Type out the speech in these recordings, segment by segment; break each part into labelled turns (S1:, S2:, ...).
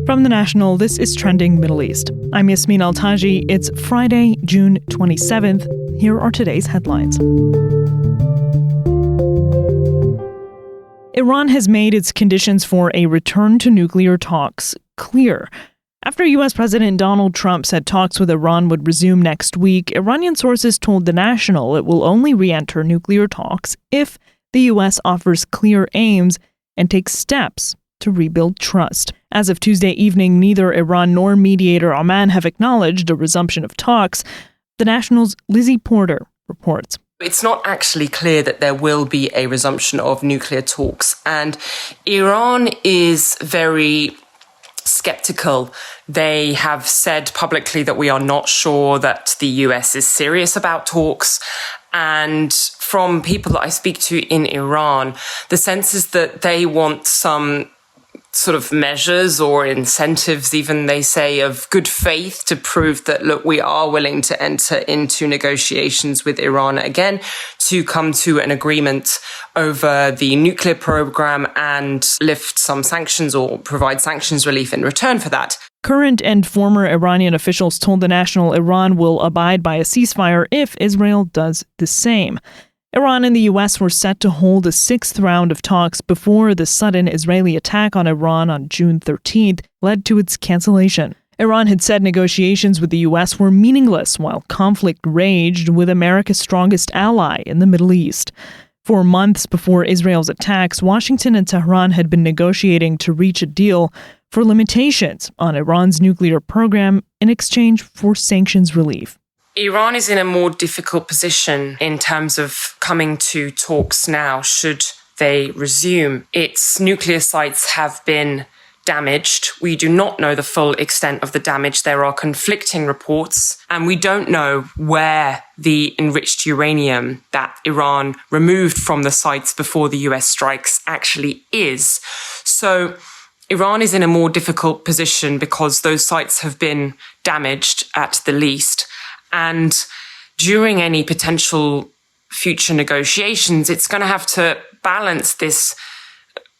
S1: From The National, this is Trending Middle East. I'm Yasmin Al-Taji. It's Friday, June 27th. Here are today's headlines. Iran has made its conditions for a return to nuclear talks clear. After U.S. President Donald Trump said talks with Iran would resume next week, Iranian sources told The National it will only re-enter nuclear talks if the U.S. offers clear aims and takes steps to rebuild trust. As of Tuesday evening, neither Iran nor mediator Oman have acknowledged a resumption of talks. The National's Lizzie reports.
S2: It's not actually clear that there will be a resumption of nuclear talks, and Iran is very skeptical. They have said publicly that we are not sure that the US is serious about talks. And from people that I speak to in Iran, the sense is that they want some sort of measures or incentives, even they say, of good faith to prove that, look, we are willing to enter into negotiations with Iran again to come to an agreement over the nuclear program and lift some sanctions or provide sanctions relief in return for that.
S1: Current and former Iranian officials told The National Iran will abide by a ceasefire if Israel does the same. Iran and the U.S. were set to hold a sixth round of talks before the sudden Israeli attack on Iran on June 13th led to its cancellation. Iran had said negotiations with the U.S. were meaningless while conflict raged with America's strongest ally in the Middle East. For months before Israel's attacks, Washington and Tehran had been negotiating to reach a deal for limitations on Iran's nuclear program in exchange for sanctions relief.
S2: Iran is in a more difficult position in terms of coming to talks now, should they resume. Its nuclear sites have been damaged. We do not know the full extent of the damage. There are conflicting reports, and we don't know where the enriched uranium that Iran removed from the sites before the US strikes actually is. So Iran is in a more difficult position because those sites have been damaged at the least. And during any potential future negotiations, it's going to have to balance this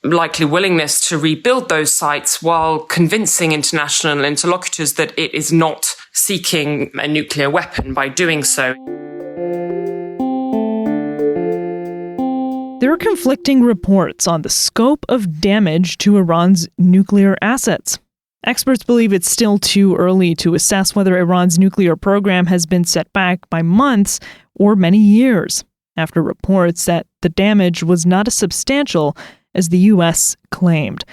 S2: likely willingness to rebuild those sites while convincing international interlocutors that it is not seeking a nuclear weapon by doing so.
S1: There are conflicting reports on the scope of damage to Iran's nuclear assets. Experts believe it's still too early to assess whether Iran's nuclear program has been set back by months or many years, after reports that the damage was not as substantial as the U.S. claimed.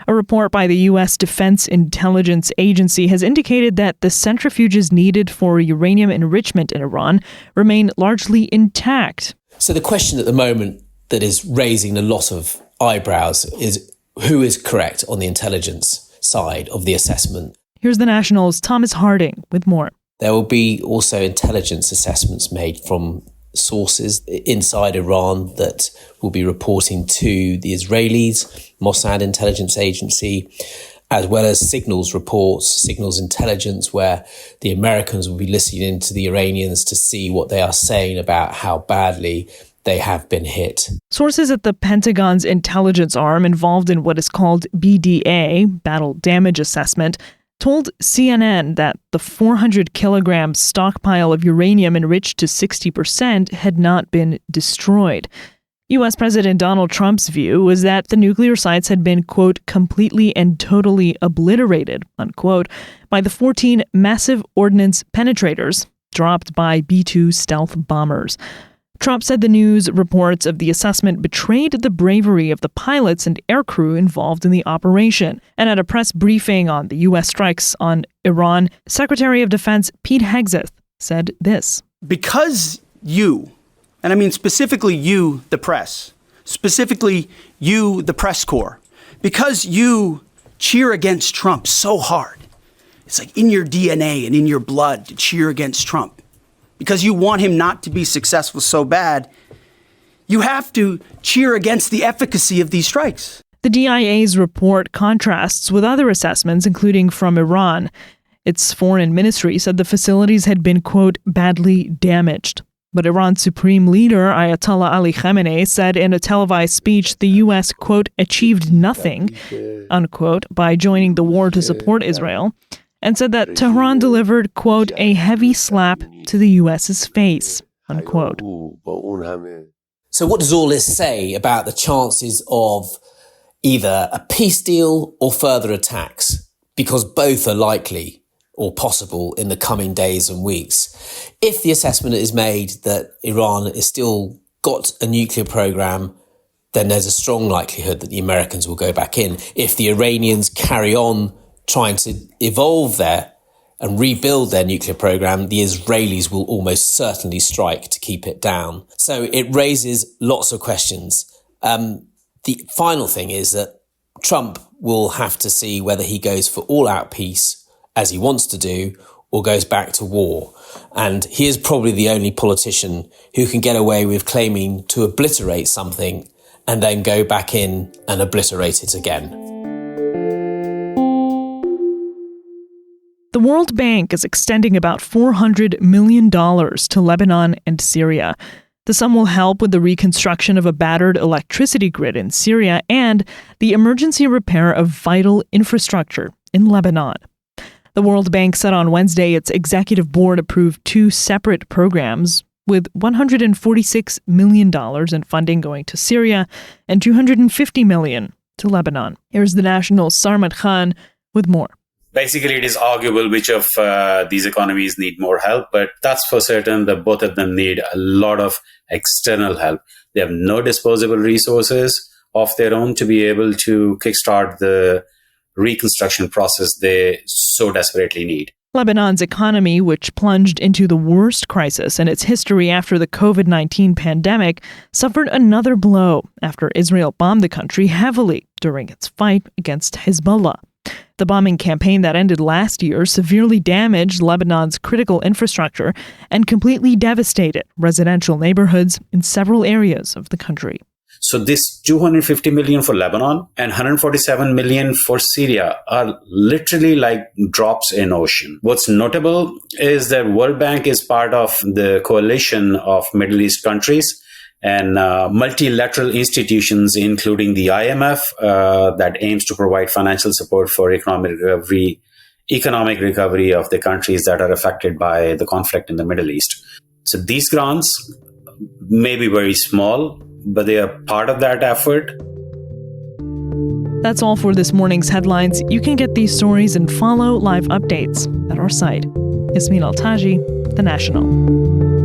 S1: A report by the U.S. Defense Intelligence Agency has indicated that the centrifuges needed for uranium enrichment in Iran remain largely intact.
S3: So the question at the moment that is raising a lot of eyebrows is who is correct on the intelligence side of the assessment.
S1: Here's The National's Thomas Harding with more.
S3: There will be also intelligence assessments made from sources inside Iran that will be reporting to the Israelis, Mossad intelligence agency, as well as signals reports, signals intelligence, where the Americans will be listening into the Iranians to see what they are saying about how badly they have been hit.
S1: Sources at the Pentagon's intelligence arm involved in what is called BDA, Battle Damage Assessment, told CNN that the 400-kilogram stockpile of uranium enriched to 60% had not been destroyed. U.S. President Donald Trump's view was that the nuclear sites had been, quote, completely and totally obliterated, unquote, by the 14 massive ordnance penetrators dropped by B-2 stealth bombers. Trump said the news reports of the assessment betrayed the bravery of the pilots and aircrew involved in the operation. And at a press briefing on the U.S. strikes on Iran, Secretary of Defense Pete Hegseth said this.
S4: Because you, and I mean specifically you, the press, specifically you, the press corps, because you cheer against Trump so hard, it's like in your DNA and in your blood to cheer against Trump. Because you want him not to be successful so bad, you have to cheer against the efficacy of these strikes.
S1: The DIA's report contrasts with other assessments, including from Iran. Its foreign ministry said the facilities had been, quote, badly damaged. But Iran's supreme leader, Ayatollah Ali Khamenei, said in a televised speech the U.S., quote, achieved nothing, unquote, by joining the war to support Israel, and said that Tehran delivered, quote, a heavy slap to the U.S.'s face, unquote.
S3: So what does all this say about the chances of either a peace deal or further attacks? Because both are likely or possible in the coming days and weeks. If the assessment is made that Iran has still got a nuclear program, then there's a strong likelihood that the Americans will go back in. If the Iranians carry on trying to evolve and rebuild their nuclear program, the Israelis will almost certainly strike to keep it down. So it raises lots of questions. The final thing is that Trump will have to see whether he goes for all-out peace, as he wants to do, or goes back to war. And he is probably the only politician who can get away with claiming to obliterate something and then go back in and obliterate it again.
S1: The World Bank is extending about $400 million to Lebanon and Syria. The sum will help with the reconstruction of a battered electricity grid in Syria and the emergency repair of vital infrastructure in Lebanon. The World Bank said on Wednesday its executive board approved two separate programs with $146 million in funding going to Syria and $250 million to Lebanon. Here's the National's Sarmad Khan with more.
S5: Basically, it is arguable which of these economies need more help, but that's for certain that both of them need a lot of external help. They have no disposable resources of their own to be able to kickstart the reconstruction process they so desperately need.
S1: Lebanon's economy, which plunged into the worst crisis in its history after the COVID-19 pandemic, suffered another blow after Israel bombed the country heavily during its fight against Hezbollah. The bombing campaign that ended last year severely damaged Lebanon's critical infrastructure and completely devastated residential neighborhoods in several areas of the country.
S5: So this $250 million for Lebanon and $147 million for Syria are literally like drops in ocean. What's notable is that World Bank is part of the coalition of Middle East countries and multilateral institutions, including the IMF, that aims to provide financial support for economic recovery of the countries that are affected by the conflict in the Middle East. So these grants may be very small, but they are part of that effort.
S1: That's all for this morning's headlines. You can get these stories and follow live updates at our site. Yasmin Altaji, The National.